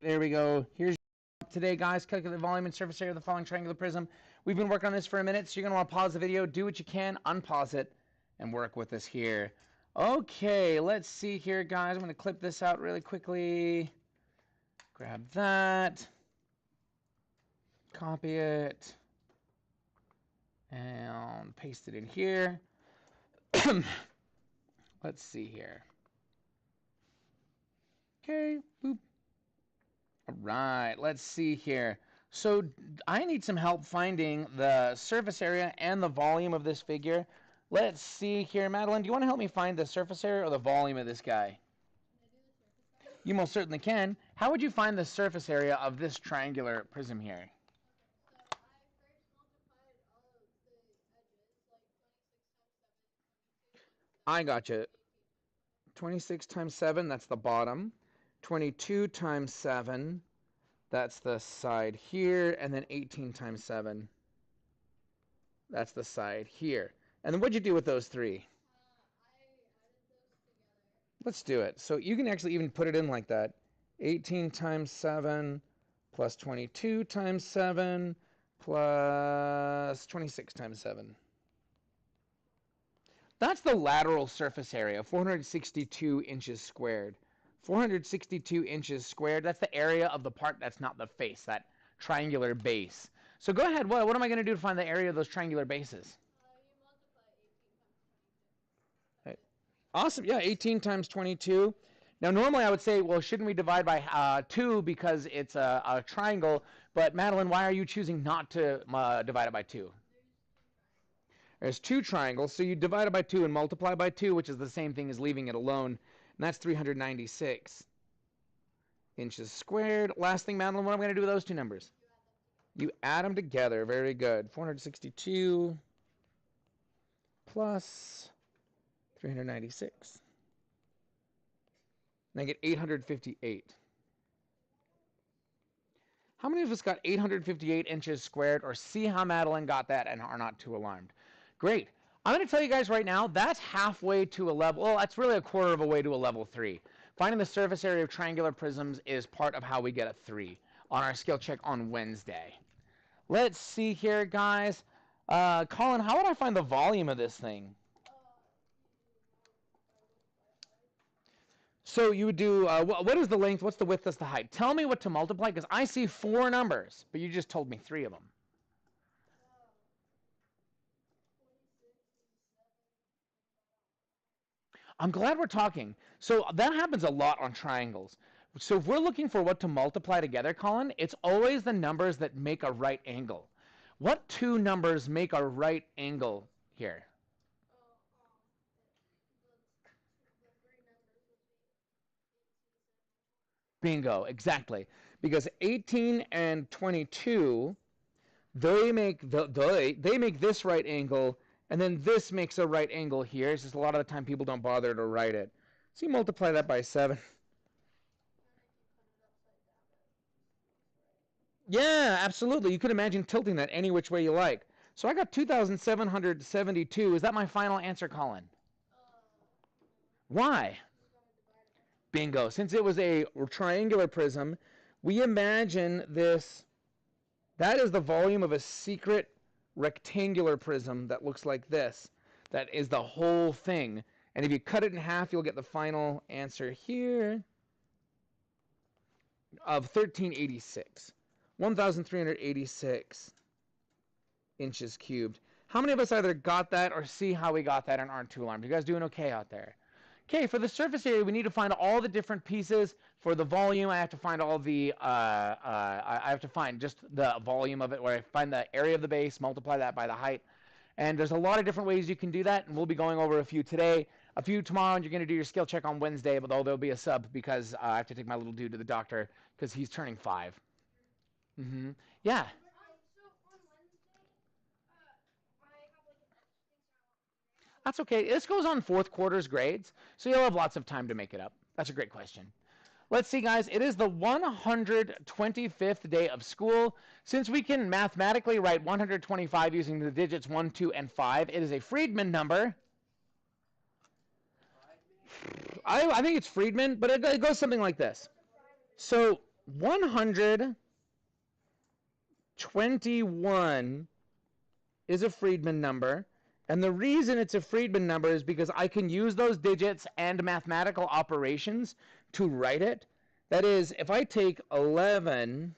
There we go. Here's today, guys. Calculate the volume and surface area of the following triangular prism. We've been working on this for a minute, so you're going to want to pause the video, do what you can, unpause it, and work with us here. Okay, let's see here, guys. I'm going to clip this out really quickly. Grab that. Copy it. And paste it in here. Let's see here. Okay, boop. All right, let's see here. So I need some help finding the surface area and the volume of this figure. Let's see here. Madeline, do you want to help me find the surface area or the volume of this guy? You most certainly can. How would you find the surface area of this triangular prism here? I got you. 26 times 7, that's the bottom. 22 times 7, that's the side here. And then 18 times 7, that's the side here. And then what'd you do with those three? I added those together. Let's do it. So you can actually even put it in like that. 18 times 7 plus 22 times 7 plus 26 times 7. That's the lateral surface area, 462 inches squared. 462 inches squared, that's the area of the part that's not the face, that triangular base. So go ahead, what am I going to do to find the area of those triangular bases? You multiply 18 times 22. Right. Awesome, yeah, 18 times 22. Now normally I would say, well, shouldn't we divide by 2 because it's a triangle, but Madeline, why are you choosing not to divide it by 2? There's two triangles, so you divide it by 2 and multiply by 2, which is the same thing as leaving it alone, and that's 396 inches squared. Last thing, Madeline, what am I going to do with those two numbers? You add them together. Very good. 462 plus 396. And I get 858. How many of us got 858 inches squared, or see how Madeline got that and are not too alarmed? Great. I'm going to tell you guys right now, that's halfway to a level, well, that's really a quarter of a way to a level 3. Finding the surface area of triangular prisms is part of how we get a 3 on our skill check on Wednesday. Let's see here, guys. Colin, how would I find the volume of this thing? So you would do, what is the length, what's the width, what's the height? Tell me what to multiply, because I see 4 numbers, but you just told me 3 of them. I'm glad we're talking. So that happens a lot on triangles. So if we're looking for what to multiply together, Colin, it's always the numbers that make a right angle. What 2 numbers make a right angle here? Bingo, exactly. Because 18 and 22, they make they make this right angle, and then this makes a right angle here. It's just a lot of the time people don't bother to write it. So you multiply that by 7. Yeah, absolutely. You could imagine tilting that any which way you like. So I got 2,772. Is that my final answer, Colin? Why? Bingo. Since it was a triangular prism, we imagine this. That is the volume of a secret rectangular prism that looks like this. That is the whole thing. And if you cut it in half, you'll get the final answer here of 1386. 1,386 inches cubed. How many of us either got that or see how we got that and aren't too alarmed? You guys doing okay out there? Okay, for the surface area, we need to find all the different pieces. For the volume, I have to find all the, I have to find just the volume of it, where I find the area of the base, multiply that by the height. And there's a lot of different ways you can do that, and we'll be going over a few today, a few tomorrow, and you're going to do your skill check on Wednesday, but there'll be a sub because I have to take my little dude to the doctor because he's turning 5. Mm-hmm. Yeah. That's okay. This goes on 4th quarter's grades, so you'll have lots of time to make it up. That's a great question. Let's see, guys. It is the 125th day of school. Since we can mathematically write 125 using the digits 1, 2, and 5, it is a Friedman number. I think it's Friedman, but it goes something like this. So 121 is a Friedman number. And the reason it's a Friedman number is because I can use those digits and mathematical operations to write it. That is, if I take 11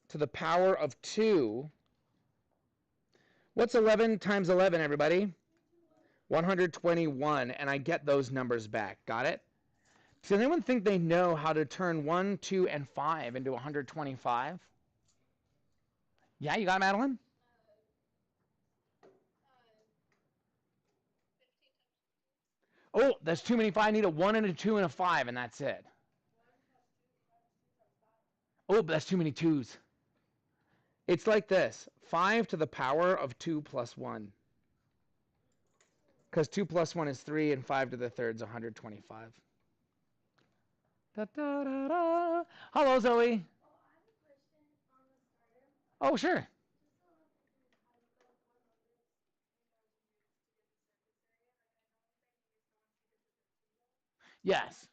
to the power of 2, what's 11 times 11, everybody? 121, and I get those numbers back. Got it? Does anyone think they know how to turn 1, 2, and 5 into 125? Yeah, you got it, Madeline? 15 times Oh, that's too many 5. I need a 1 and a 2 and a 5, and that's it. 1 plus 2 plus 2 times 5. Oh, but that's too many 2's. It's like this. 5 to the power of 2 plus 1. Because 2 plus 1 is 3, and 5 to the third is 125. Da, da, da, da. Hello, Zoe. Oh, I have a question on the starter. Oh, sure. Just so like we can have the 100s and 1000 units to get the surface area. Like I know that you use the ones you did with the table. Yes.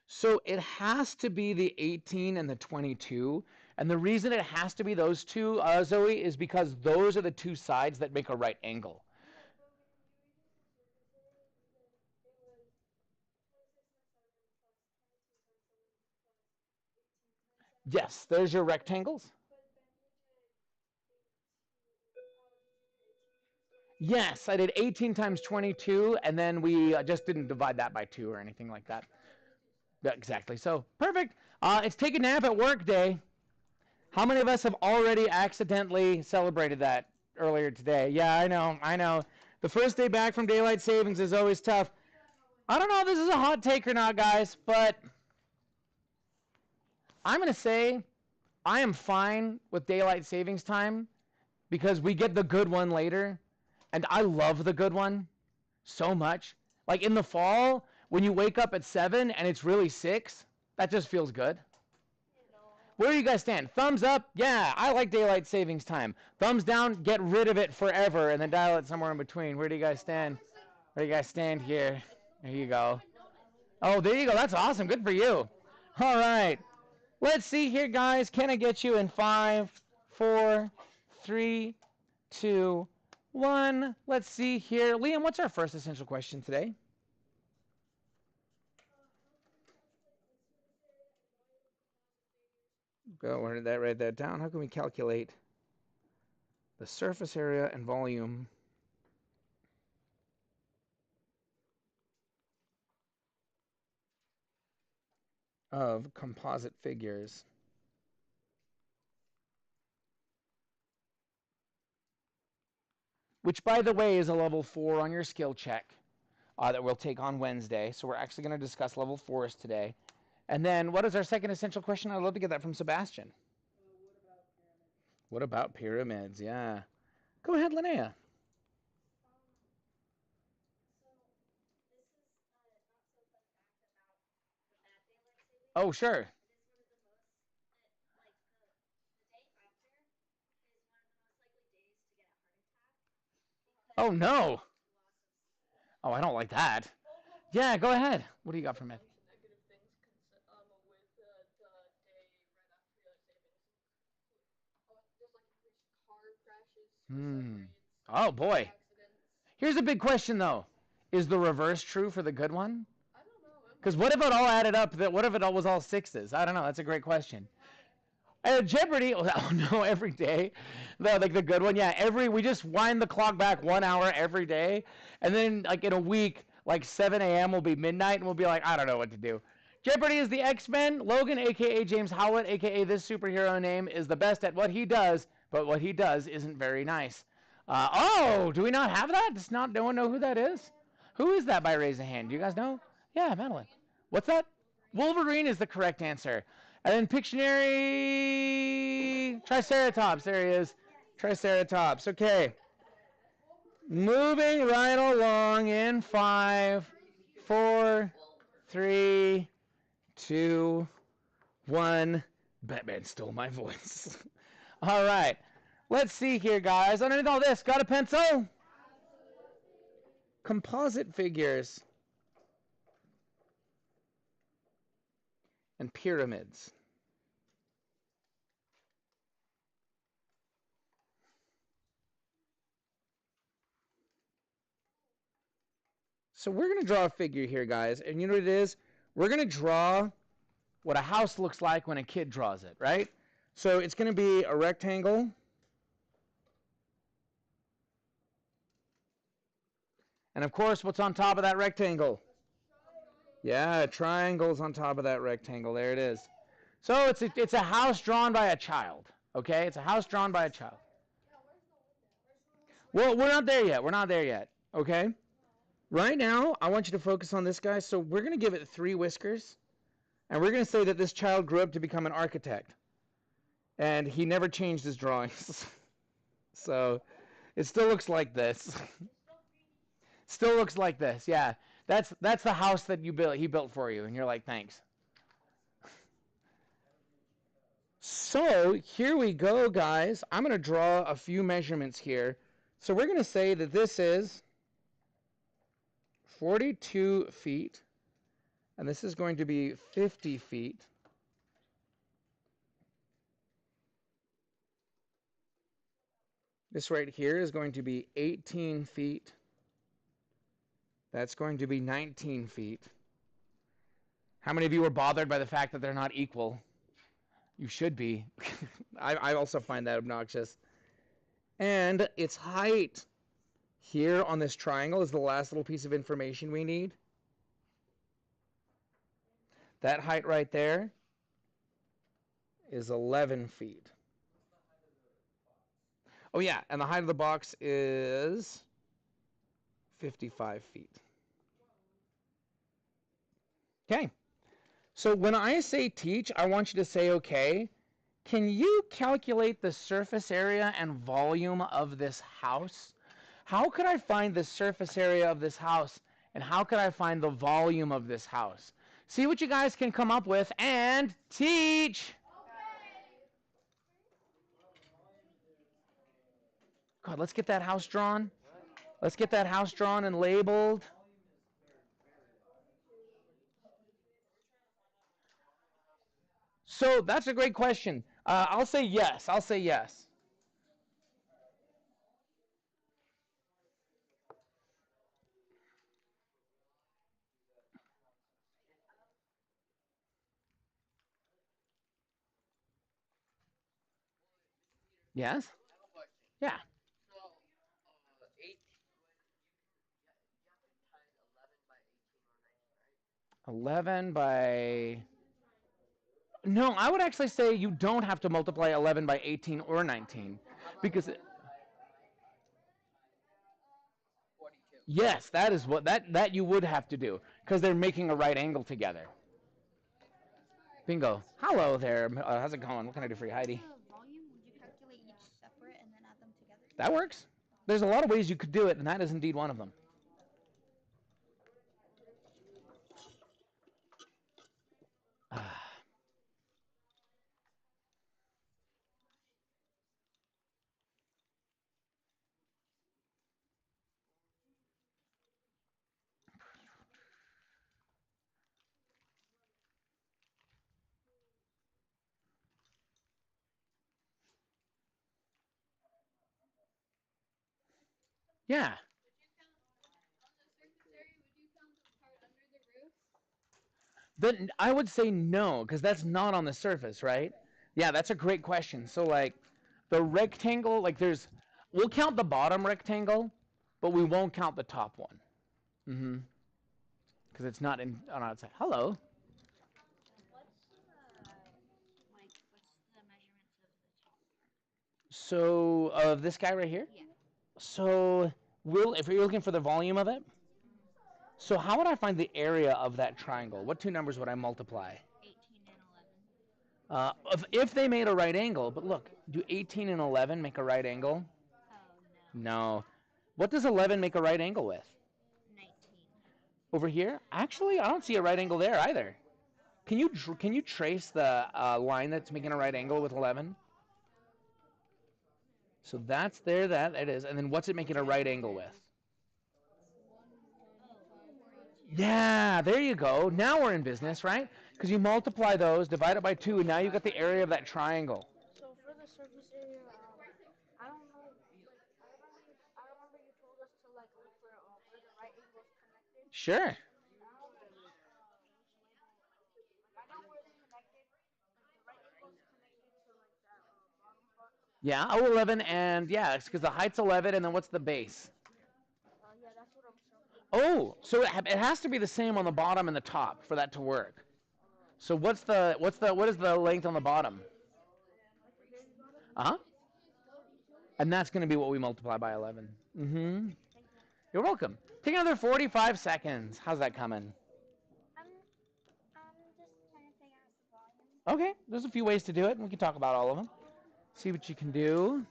So it has to be the 18 and the 22. And the reason it has to be those two, Zoe, is because those are the two sides that make a right angle. Yeah, but when you reduce the surface area, you said it was 26 times 7 plus 22 times 7 plus 18 times 7. Yes, there's your rectangles. But then you did 18. How did you do 18 times 22? Yes, I did 18 times 22, and then we just didn't divide that by 2 or anything like that. Oh, just do stuff. Yeah, exactly. So, perfect. It's take a nap at work day. How many of us have already accidentally celebrated that earlier today? Yeah, I know. The first day back from daylight savings is always tough. I don't know if this is a hot take or not, guys, but I'm going to say I am fine with daylight savings time because we get the good one later, and I love the good one so much. Like in the fall, when you wake up at 7 and it's really 6, that just feels good. Where do you guys stand? Thumbs up? Yeah, I like daylight savings time. Thumbs down? Get rid of it forever and then dial it somewhere in between. Where do you guys stand? Where do you guys stand here? There you go. Oh, there you go. That's awesome. Good for you. All right. Let's see here, guys. Can I get you in 5, 4, 3, 2, 1? Let's see here. Liam, what's our first essential question today? Go, where did that write that down? How can we calculate the surface area and volume of composite figures? Which, by the way, is a level 4 on your skill check that we'll take on Wednesday. So we're actually going to discuss level 4s today. And then what is our second essential question? I'd love to get that from Sebastian. What about pyramids? Yeah. Go ahead, Linnea. Oh, sure. Oh, no. Oh, I don't like that. Yeah, go ahead. What do you got for me? Negative things with the day right after daylight savings. Just like increased car crashes, suicide rates, Oh, boy. accidents. Here's a big question, though. Is the reverse true for the good one? I don't know. Because what if it all added up? What if it all was all 6s? I don't know. That's a great question. Jeopardy. Oh no, every day. Like the good one. Yeah, we just wind the clock back 1 hour every day, and then like in a week, like 7 a.m. will be midnight, and we'll be like, I don't know what to do. Jeopardy is the X-Men. Logan, aka James Howlett, aka this superhero name, is the best at what he does, but what he does isn't very nice. Oh, do we not have that? Does no one know who that is? Who is that by raise of hand? Do you guys know? Yeah, Madeline. What's that? Wolverine is the correct answer. And then Pictionary Triceratops. There he is. Triceratops. Okay. Moving right along in 5, 4, 3, 2, 1. Batman stole my voice. All right. Let's see here, guys. Underneath all this, got a pencil? Composite figures. and pyramids. So we're going to draw a figure here, guys. And you know what it is? We're going to draw what a house looks like when a kid draws it, right? So it's going to be a rectangle. And of course, what's on top of that rectangle? Yeah, triangles on top of that rectangle. There it is. So it's a house drawn by a child. Okay, it's a house drawn by a child. Well, we're not there yet. We're not there yet. Okay. Right now, I want you to focus on this guy. So we're going to give it 3 whiskers, and we're going to say that this child grew up to become an architect, and he never changed his drawings. So it still looks like this. Still looks like this. Yeah, that's the house that you built. He built for you, and you're like, thanks. So here we go, guys. I'm going to draw a few measurements here. So we're going to say that this is 42 feet, and this is going to be 50 feet. This right here is going to be 18 feet. That's going to be 19 feet. How many of you are bothered by the fact that they're not equal? You should be. I also find that obnoxious. And its height here on this triangle is the last little piece of information we need. That height right there is 11 feet. Oh yeah, and the height of the box is 55 feet. Okay. So when I say teach, I want you to say, okay, can you calculate the surface area and volume of this house? How could I find the surface area of this house, and how could I find the volume of this house? See what you guys can come up with and teach. God, let's get that house drawn. Let's get that house drawn and labeled. So that's a great question. I'll say yes. I'll say yes. Yes? Yeah. 11 by... No, I would actually say you don't have to multiply 11 by 18 or 19. Because... Yes, that is what that you would have to do because they're making a right angle together. Bingo. Hello there. How's it going? What can I do for you, Heidi? Volume, would you calculate each separate and then add them together? That works. There's a lot of ways you could do it, and that is indeed one of them. Yeah. Then I would say no, because that's not on the surface, right? Yeah, that's a great question. So like the rectangle, like we'll count the bottom rectangle, but we won't count the top one. Mm-hmm. Because it's not on outside. Hello. What's the measurements of the top? So of this guy right here. Yeah. So if you're looking for the volume of it. So how would I find the area of that triangle? What 2 numbers would I multiply? 18 and 11. If they made a right angle, but look, do 18 and 11 make a right angle? Oh, No. What does 11 make a right angle with? 19. Over here? Actually, I don't see a right angle there either. Can you trace the line that's making a right angle with 11? So that's there, that it is. And then what's it making a right angle with? Yeah, there you go. Now we're in business, right? Because you multiply those, divide it by 2, and now you've got the area of that triangle. So for the surface area, I don't know. Like I remember you told us to like look for where the right angles connected. Sure. Now, I know where they're connected. Like the right angles connected to like that bottom part. Yeah, oh, 11, and yeah, it's because the height's 11, and then what's the base? Yeah, that's what I'm struggling with. Oh, so it has to be the same on the bottom and the top for that to work. So what is the length on the bottom? Like the very bottom. Uh-huh. 42. And that's going to be what we multiply by 11. Mm-hmm. Thank you. You're welcome. Take another 45 seconds. How's that coming? I'm just trying to figure out the volume. Okay, there's a few ways to do it, and we can talk about all of them. See what you can do.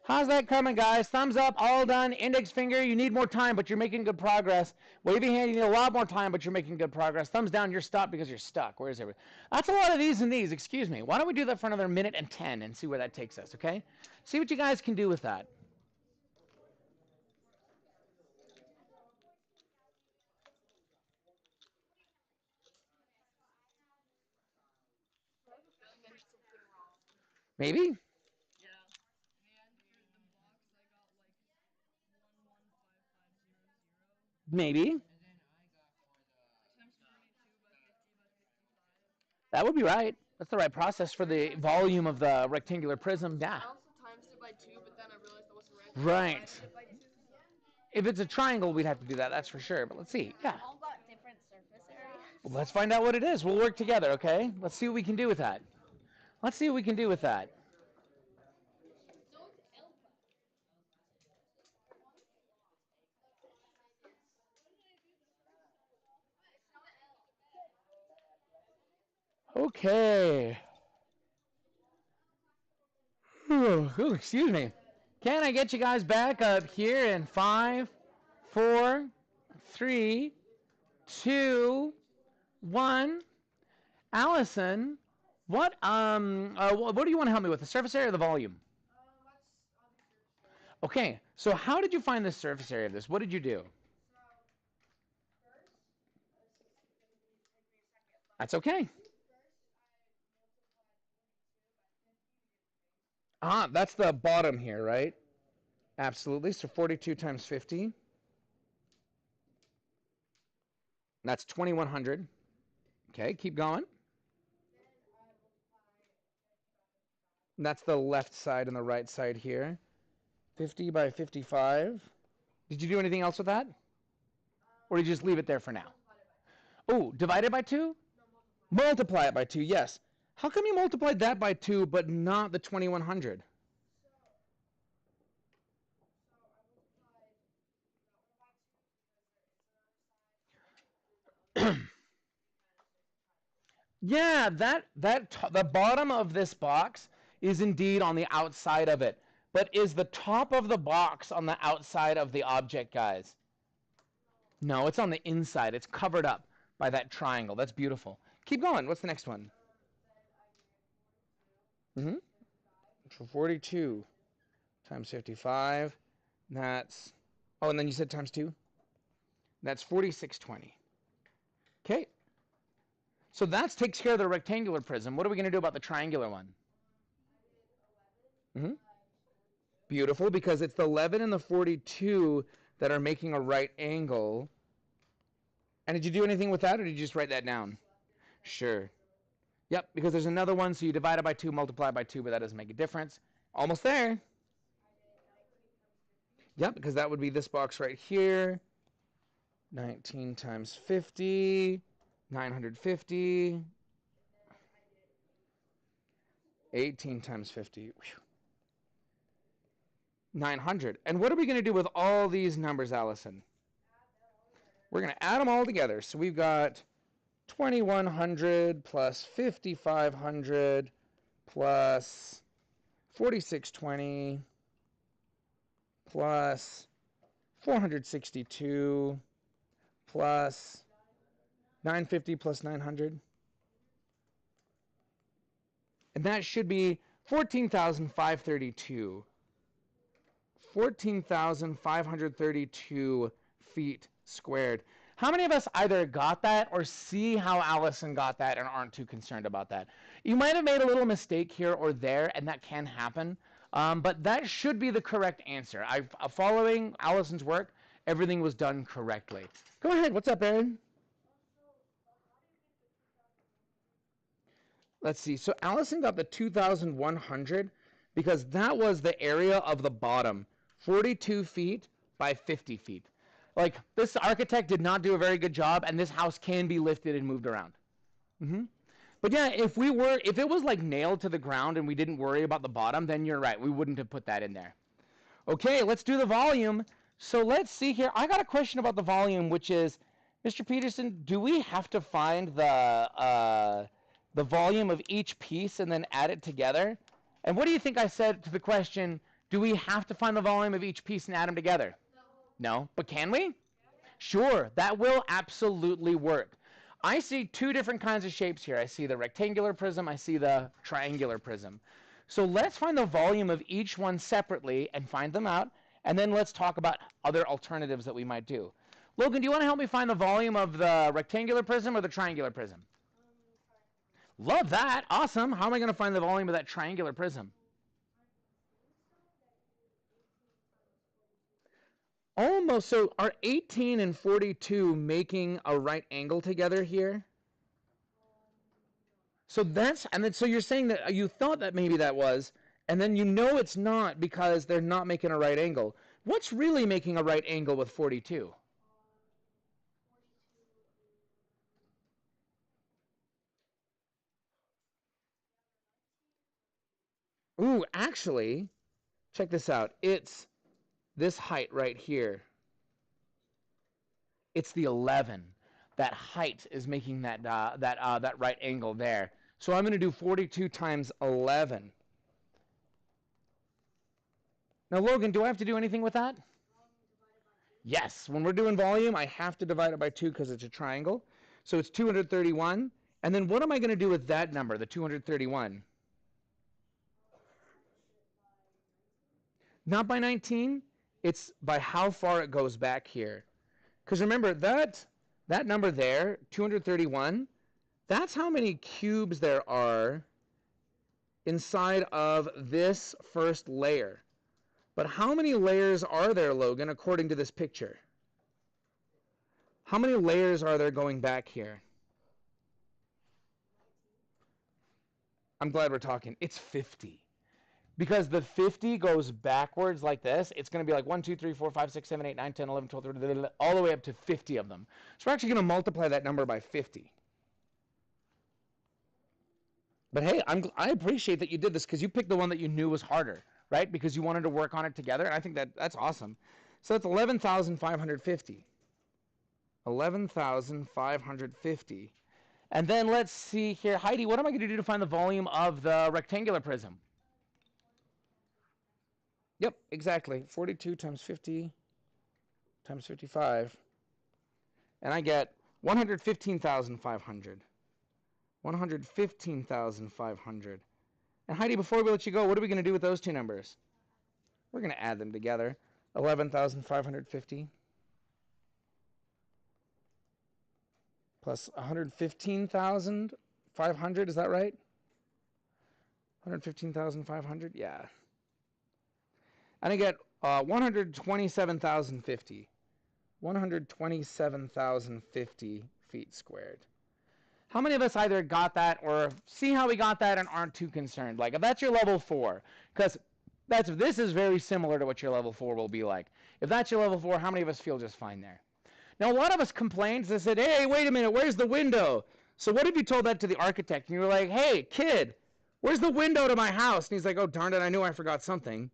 How's that coming, guys? Thumbs up, all done. Index finger, you need more time, but you're making good progress. Wavy hand, you need a lot more time, but you're making good progress. Thumbs down, you're stopped because you're stuck. Where's everybody? That's a lot of these and these, excuse me. Why don't we do that for another minute and 10 and see where that takes us, okay? See what you guys can do with that. Maybe? Maybe. That would be right. That's the right process for the volume of the rectangular prism. Yeah. I also times it by 2, but then I realized that wasn't right. Right. Divided it by 2. If it's a triangle, we'd have to do that. That's for sure. But let's see. Yeah. All got different surface areas. Well, let's find out what it is. We'll work together, okay? Let's see what we can do with that. Let's see what we can do with that. Okay. Ooh, excuse me. Can I get you guys back up here in 5, 4, 3, 2, 1? Allison, what do you want to help me with? The surface area or the volume? Okay, so how did you find the surface area of this? What did you do? That's okay. That's the bottom here, right? Absolutely. So 42 times 50. That's 2100. Okay, keep going. That's the left side and the right side here. 50 by 55. Did you do anything else with that? Or did you just leave it there for now? Oh, divided by 2? Multiply it by 2, yes. How come you multiplied that by 2 but not the 2100? Yeah, the bottom of this box is indeed on the outside of it. But is the top of the box on the outside of the object, guys? No, it's on the inside. It's covered up by that triangle. That's beautiful. Keep going. What's the next one? So 42 times 55. That's, oh, and then you said times 2? That's 4620. Okay. So that takes care of the rectangular prism. What are we going to do about the triangular one? Beautiful, because it's the 11 and the 42 that are making a right angle. And did you do anything with that, or did you just write that down? Sure. Yep, because there's another one, so you divide it by 2, multiply by 2, but that doesn't make a difference. Almost there. Yep, because that would be this box right here. 19 times 50, 950. 18 times 50. Whew. 900. And what are we going to do with all these numbers, Allison? We're going to add them all together. So we've got 2100 plus 5500 plus 4620 plus 462 plus 950 plus 900. And that should be 14,532. 14,532 feet squared. How many of us either got that or see how Allison got that and aren't too concerned about that? You might have made a little mistake here or there, and that can happen, but that should be the correct answer. Following Allison's work, everything was done correctly. Go ahead. What's up, Aaron? Let's see. So Allison got the 2,100 because that was the area of the bottom, 42 feet by 50 feet. Like, this architect did not do a very good job, and this house can be lifted and moved around. But yeah, if it was like nailed to the ground and we didn't worry about the bottom, then you're right. We wouldn't have put that in there. Okay, let's do the volume. So let's see here. I got a question about the volume, which is, Mr. Petersen, do we have to find the volume of each piece and then add it together? And what do you think I said to the question, do we have to find the volume of each piece and add them together? No, but can we? Sure, that will absolutely work. I see two different kinds of shapes here. I see the rectangular prism, I see the triangular prism. So let's find the volume of each one separately and find them out, and then let's talk about other alternatives that we might do. Logan, do you want to help me find the volume of the rectangular prism or the triangular prism? Love that. Awesome. How am I going to find the volume of that triangular prism? Almost. So are 18 and 42 making a right angle together here? So so you're saying that you thought that maybe that was, and then you know it's not because they're not making a right angle. What's really making a right angle with 42? Ooh, actually, check this out. It's this height right here. It's the 11. That height is making that right angle there. So I'm going to do 42 times 11. Now, Logan, do I have to do anything with that? Yes. When we're doing volume, I have to divide it by 2 because it's a triangle. So it's 231. And then what am I going to do with that number, the 231? Not by 19. It's by how far it goes back here. Because remember, that number there, 231, that's how many cubes there are inside of this first layer. But how many layers are there, Logan, according to this picture? How many layers are there going back here? I'm glad we're talking. It's 50. Because the 50 goes backwards like this, it's going to be like 1, 2, 3, 4, 5, 6, 7, 8, 9, 10, 11, 12, 13, all the way up to 50 of them. So we're actually going to multiply that number by 50. But hey, I appreciate that you did this because you picked the one that you knew was harder, right? Because you wanted to work on it together, and I think that's awesome. So that's 11,550. 11,550. And then let's see here. Heidi, what am I going to do to find the volume of the rectangular prism? Yep, exactly. 42 times 50 times 55. And I get 115,500. 115,500. And Heidi, before we let you go, what are we going to do with those two numbers? We're going to add them together. 11,550 plus 115,500. Is that right? 115,500? Yeah. And I get 127,050. 127,050 feet squared. How many of us either got that or see how we got that and aren't too concerned? Like, if that's your level 4, because this is very similar to what your level 4 will be like. If that's your level 4, how many of us feel just fine there? Now, a lot of us complained. They said, hey, wait a minute, where's the window? So what if you told that to the architect and you were like, hey, kid, where's the window to my house? And he's like, oh, darn it, I knew I forgot something.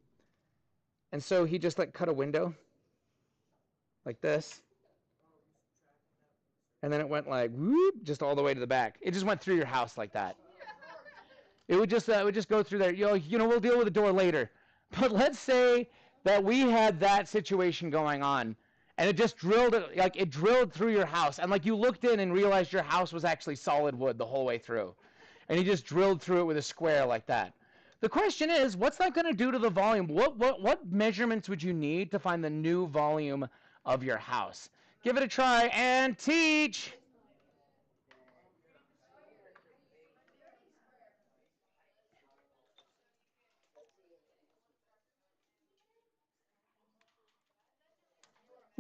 And so he just cut a window like this. And then it went like whoop, just all the way to the back. It just went through your house like that. It would just go through there. We'll deal with the door later. But let's say that we had that situation going on, and it just drilled through your house, and you looked in and realized your house was actually solid wood the whole way through. And he just drilled through it with a square like that. The question is, what's that going to do to the volume? What measurements would you need to find the new volume of your house? Give it a try and teach.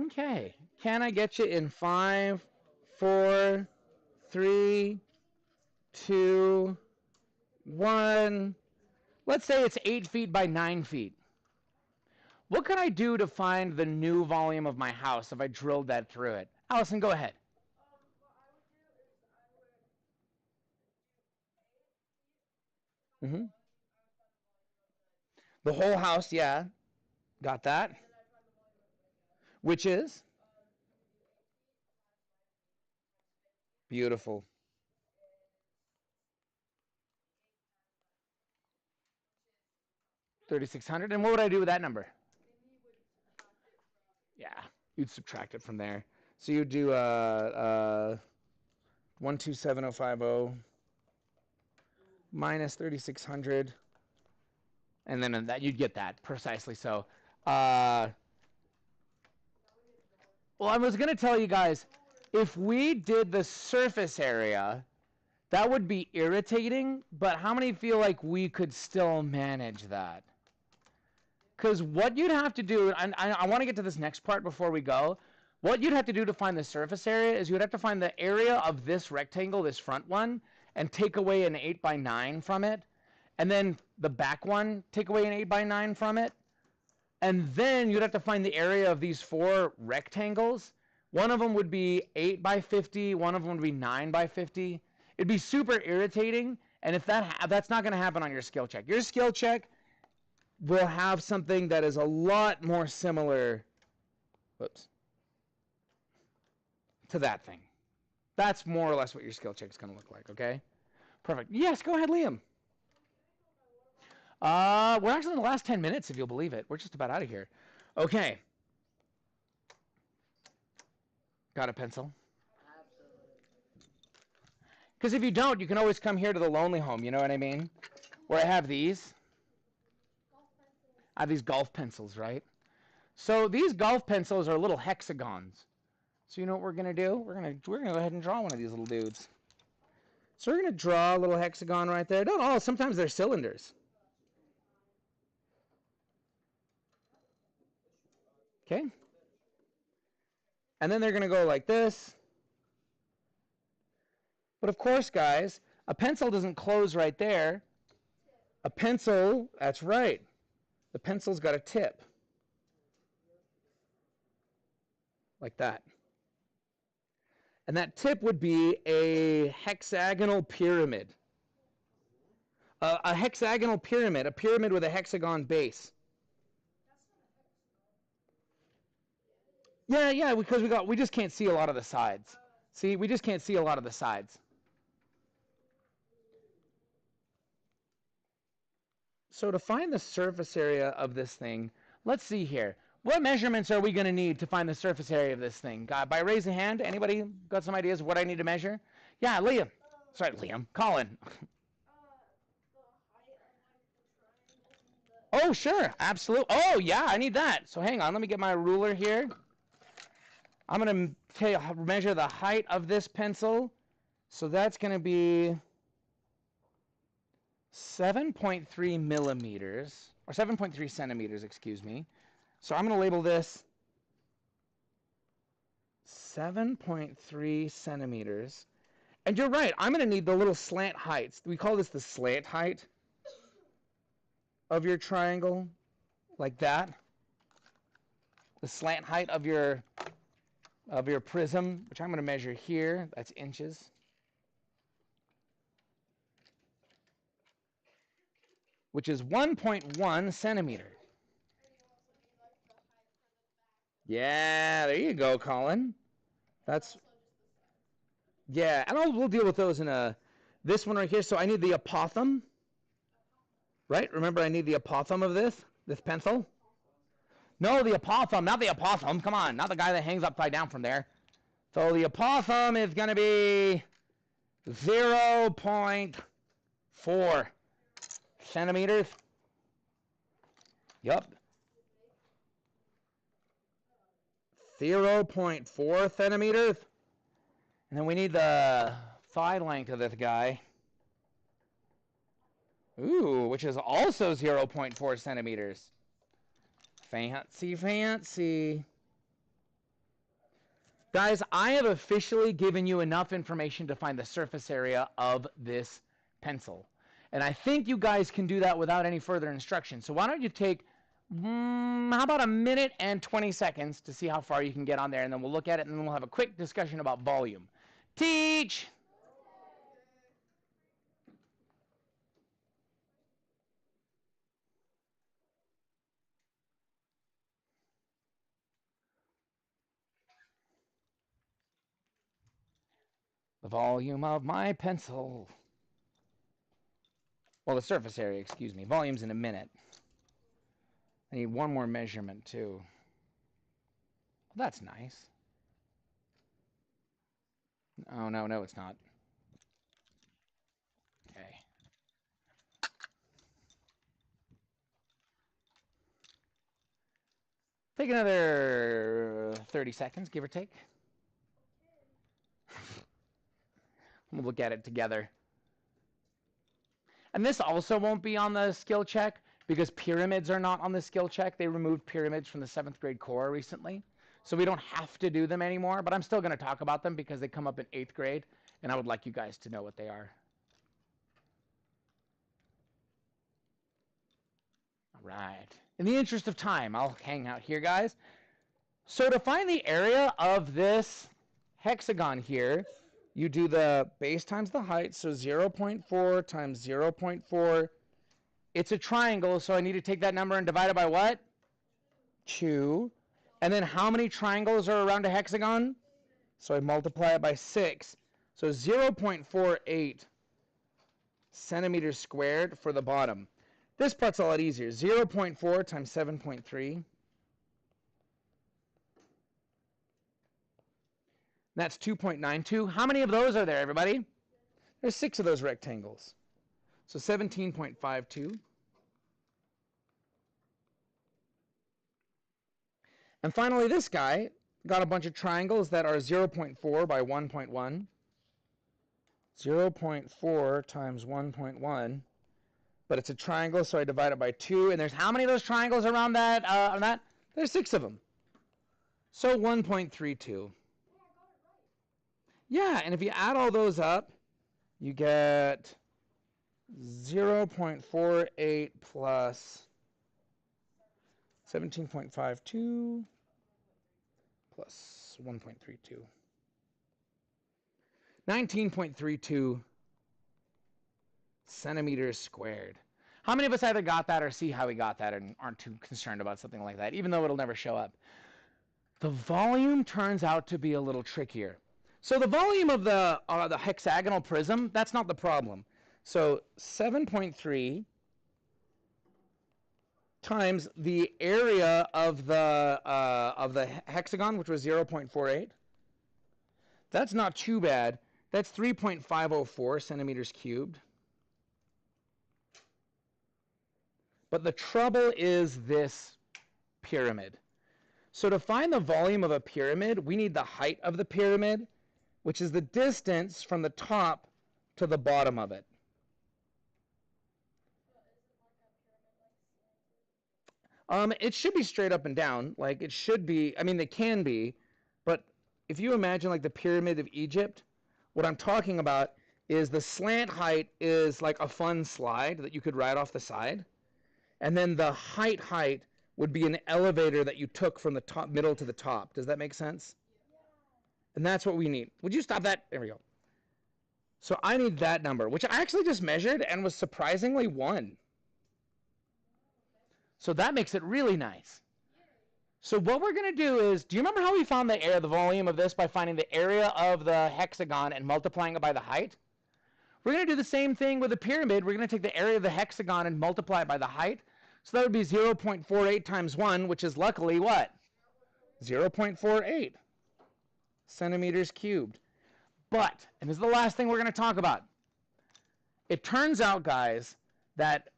Okay. Can I get you in 5, 4, 3, 2, 1? Let's say it's 8 feet by 9 feet. What can I do to find the new volume of my house if I drilled that through it? Allison, go ahead. Mm-hmm. The whole house, yeah. Got that. Which is? Beautiful. 3,600. And what would I do with that number? Yeah, you'd subtract it from there. So you'd do 127050 minus 3,600. And then that you'd get that precisely so. Well, I was going to tell you guys, if we did the surface area, that would be irritating, but how many feel like we could still manage that? Because what you'd have to do, and I want to get to this next part before we go, what you'd have to do to find the surface area is you'd have to find the area of this rectangle, this front one, and take away an 8 by 9 from it, and then the back one, take away an 8 by 9 from it, and then you'd have to find the area of these 4 rectangles. One of them would be 8 by 50, one of them would be 9 by 50. It'd be super irritating, and if that's not going to happen on your skill check. Your skill check will have something that is a lot more similar, whoops, to that thing. That's more or less what your skill check is going to look like, okay? Perfect. Yes, go ahead, Liam. We're actually in the last 10 minutes, if you'll believe it. We're just about out of here. Okay. Got a pencil? Because if you don't, you can always come here to the lonely home, you know what I mean? Where I have these. I have these golf pencils, right? So these golf pencils are little hexagons. So you know what we're going to do? We're going to go ahead and draw one of these little dudes. So we're going to draw a little hexagon right there. Don't all, sometimes they're cylinders. Okay? And then they're going to go like this. But of course, guys, a pencil doesn't close right there. A pencil, that's right. The pencil's got a tip. Like that. And that tip would be a hexagonal pyramid. A hexagonal pyramid, a pyramid with a hexagon base. Yeah, because we just can't see a lot of the sides. See, we just can't see a lot of the sides. So to find the surface area of this thing, let's see here. What measurements are we going to need to find the surface area of this thing? By raise of hand, anybody got some ideas of what I need to measure? Yeah, Liam. Sorry, Liam. Colin. Oh, sure. Absolutely. Oh, yeah, I need that. So hang on. Let me get my ruler here. I'm going to measure the height of this pencil. So that's going to be 7.3 millimeters, or 7.3 centimeters, excuse me. So I'm going to label this 7.3 centimeters. And you're right, I'm going to need the little slant heights. We call this the slant height of your triangle, like that. The slant height of your prism, which I'm going to measure here. That's inches. Which is 1.1 centimeter. Yeah, there you go, Colin. That's, yeah, and we'll deal with those in this one right here. So I need the apothem, right? Remember, I need the apothem of this pencil. No, the apothem, not the apothem. Come on, not the guy that hangs upside down from there. So the apothem is going to be 0.1 4 centimeters. Yup. 0.4 centimeters. And then we need the thigh length of this guy. Ooh, which is also 0.4 centimeters. Fancy, fancy. Guys, I have officially given you enough information to find the surface area of this pencil. And I think you guys can do that without any further instruction. So why don't you take, how about a minute and 20 seconds to see how far you can get on there, and then we'll look at it, and then we'll have a quick discussion about volume. Teach! The volume of my pencil. Well, the surface area, excuse me. Volume's in a minute. I need one more measurement, too. Well, that's nice. Oh, no, no, it's not. Okay. Take another 30 seconds, give or take. We'll look at it together. And this also won't be on the skill check because pyramids are not on the skill check. They removed pyramids from the 7th grade core recently. So we don't have to do them anymore, but I'm still going to talk about them because they come up in 8th grade, and I would like you guys to know what they are. All right. In the interest of time, I'll hang out here, guys. So to find the area of this hexagon here, you do the base times the height, so 0.4 times 0.4. It's a triangle, so I need to take that number and divide it by what? 2. And then how many triangles are around a hexagon? So I multiply it by 6. So 0.48 centimeters squared for the bottom. This part's a lot easier. 0.4 times 7.3. That's 2.92. How many of those are there, everybody? There's 6 of those rectangles. So 17.52. And finally, this guy got a bunch of triangles that are 0.4 by 1.1. 0.4 times 1.1. But it's a triangle, so I divide it by 2. And there's how many of those triangles around that? There's 6 of them. So 1.32. Yeah, and if you add all those up, you get 0.48 plus 17.52 plus 1.32. 19.32 centimeters squared. How many of us either got that or see how we got that and aren't too concerned about something like that, even though it'll never show up? The volume turns out to be a little trickier. So the volume of the hexagonal prism, that's not the problem. So 7.3 times the area of the hexagon, which was 0.48. That's not too bad. That's 3.504 centimeters cubed. But the trouble is this pyramid. So to find the volume of a pyramid, we need the height of the pyramid, which is the distance from the top to the bottom of it. It should be straight up and down. Like it should be, I mean, they can be, but if you imagine like the pyramid of Egypt, what I'm talking about is the slant height is like a fun slide that you could ride off the side. And then the height would be an elevator that you took from the top, middle to the top. Does that make sense? And that's what we need. Would you stop that? There we go. So I need that number, which I actually just measured and was surprisingly 1. So that makes it really nice. So what we're going to do is, do you remember how we found the volume of this by finding the area of the hexagon and multiplying it by the height? We're going to do the same thing with the pyramid. We're going to take the area of the hexagon and multiply it by the height. So that would be 0.48 times 1, which is luckily what? 0.48 centimeters cubed. But, and this is the last thing we're going to talk about, It turns out, guys, that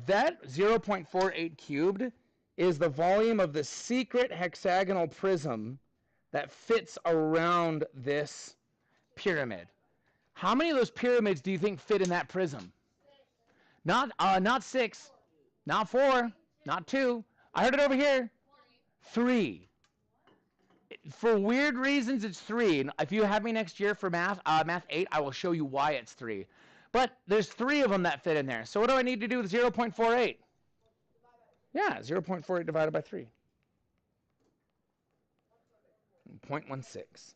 0.48 cubed is the volume of the secret hexagonal prism that fits around this pyramid. How many of those pyramids do you think fit in that prism? Not 6, not 4, not 2. I heard it over here. 3. For weird reasons, it's 3. If you have me next year for math 8, I will show you why it's 3. But there's 3 of them that fit in there. So what do I need to do with 0.48? Yeah, 0.48 divided by 3. 0.16.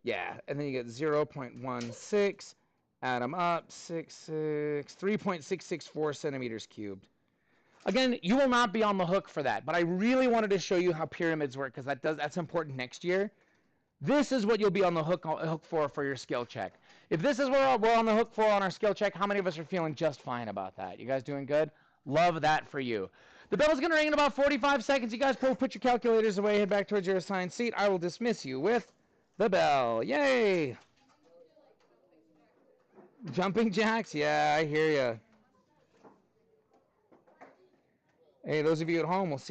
Yeah, and then you get 0.16. Add them up, 3.664 centimeters cubed. Again, you will not be on the hook for that, but I really wanted to show you how pyramids work because that's important next year. This is what you'll be on the hook for your skill check. If this is what we're on the hook for on our skill check, how many of us are feeling just fine about that? You guys doing good? Love that for you. The bell's going to ring in about 45 seconds. You guys put your calculators away, head back towards your assigned seat. I will dismiss you with the bell. Yay! Jumping jacks? Yeah, I hear you. Hey, those of you at home, we'll see